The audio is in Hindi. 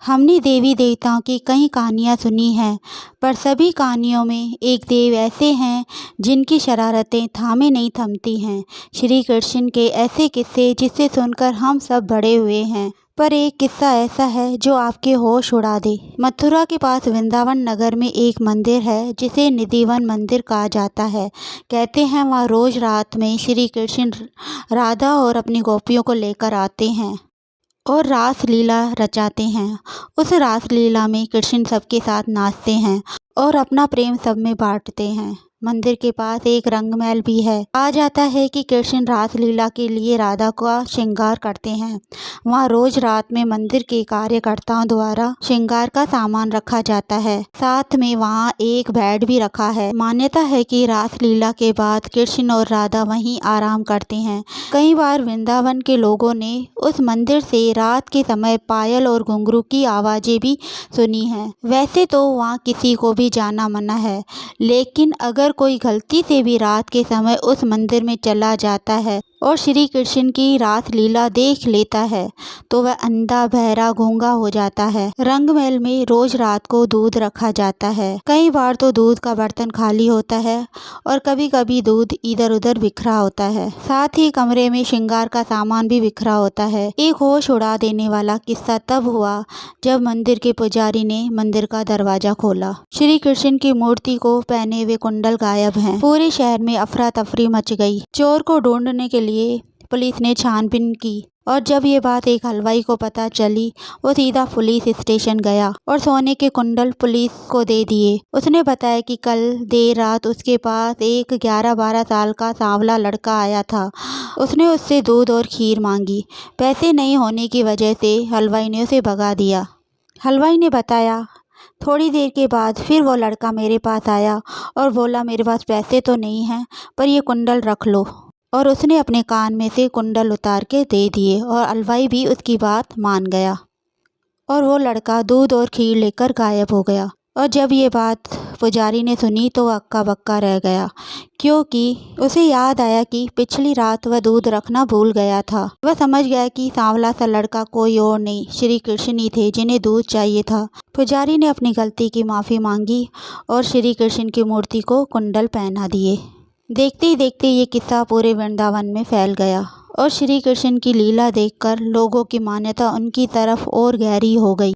हमने देवी देवताओं की कई कहानियाँ सुनी हैं, पर सभी कहानियों में एक देव ऐसे हैं जिनकी शरारतें थामे नहीं थमती हैं। श्री कृष्ण के ऐसे किस्से जिसे सुनकर हम सब बड़े हुए हैं, पर एक किस्सा ऐसा है जो आपके होश उड़ा दे। मथुरा के पास वृंदावन नगर में एक मंदिर है जिसे निधिवन मंदिर कहा जाता है। कहते हैं वहाँ रोज रात में श्री कृष्ण राधा और अपनी गोपियों को लेकर आते हैं और रास लीला रचाते हैं। उस रास लीला में कृष्ण सबके साथ नाचते हैं और अपना प्रेम सब में बांटते हैं। मंदिर के पास एक रंगमहल भी है। कहा जाता है कि कृष्ण रास लीला के लिए राधा का श्रृंगार करते हैं। वहाँ रोज रात में मंदिर के कार्यकर्ताओं द्वारा श्रृंगार का सामान रखा जाता है। साथ में वहाँ एक बेड भी रखा है। मान्यता है कि रास लीला के बाद कृष्ण और राधा वहीं आराम करते हैं। कई बार वृंदावन के लोगों ने उस मंदिर से रात के समय पायल और घुंघरू की आवाजें भी सुनी हैं। वैसे तो वहाँ किसी को भी जाना मना है, लेकिन अगर कोई गलती से भी रात के समय उस मंदिर में चला जाता है और श्री कृष्ण की रास लीला देख लेता है तो वह अंधा बहरा गूंगा हो जाता है। रंगमहल में रोज रात को दूध रखा जाता है। कई बार तो दूध का बर्तन खाली होता है और कभी कभी दूध इधर उधर बिखरा होता है। साथ ही कमरे में श्रृंगार का सामान भी बिखरा होता है। एक होश उड़ा देने वाला किस्सा तब हुआ जब मंदिर के पुजारी ने मंदिर का दरवाजा खोला। श्री कृष्ण की मूर्ति को पहने हुए कुंडल गायब हैं। पूरे शहर में अफरा तफरी मच गई। चोर को ढूंढने के लिए पुलिस ने छानबीन की और जब ये बात एक हलवाई को पता चली, वो सीधा पुलिस स्टेशन गया और सोने के कुंडल पुलिस को दे दिए। उसने बताया कि कल देर रात उसके पास एक 11-12 साल का सांवला लड़का आया था। उसने उससे दूध और खीर मांगी। पैसे नहीं होने की वजह से हलवाई ने उसे भगा दिया। हलवाई ने बताया, थोड़ी देर के बाद फिर वो लड़का मेरे पास आया और बोला, मेरे पास पैसे तो नहीं हैं, पर ये कुंडल रख लो। और उसने अपने कान में से कुंडल उतार के दे दिए और हलवाई भी उसकी बात मान गया और वो लड़का दूध और खीर लेकर गायब हो गया। और जब ये बात पुजारी ने सुनी तो वह अक्का बक्का रह गया, क्योंकि उसे याद आया कि पिछली रात वह दूध रखना भूल गया था। वह समझ गया कि सांवला सा लड़का कोई और नहीं, श्री कृष्ण ही थे जिन्हें दूध चाहिए था। पुजारी ने अपनी गलती की माफ़ी मांगी और श्री कृष्ण की मूर्ति को कुंडल पहना दिए। देखते ही देखते ये किस्सा पूरे वृंदावन में फैल गया और श्री कृष्ण की लीला देखकर लोगों की मान्यता उनकी तरफ और गहरी हो गई।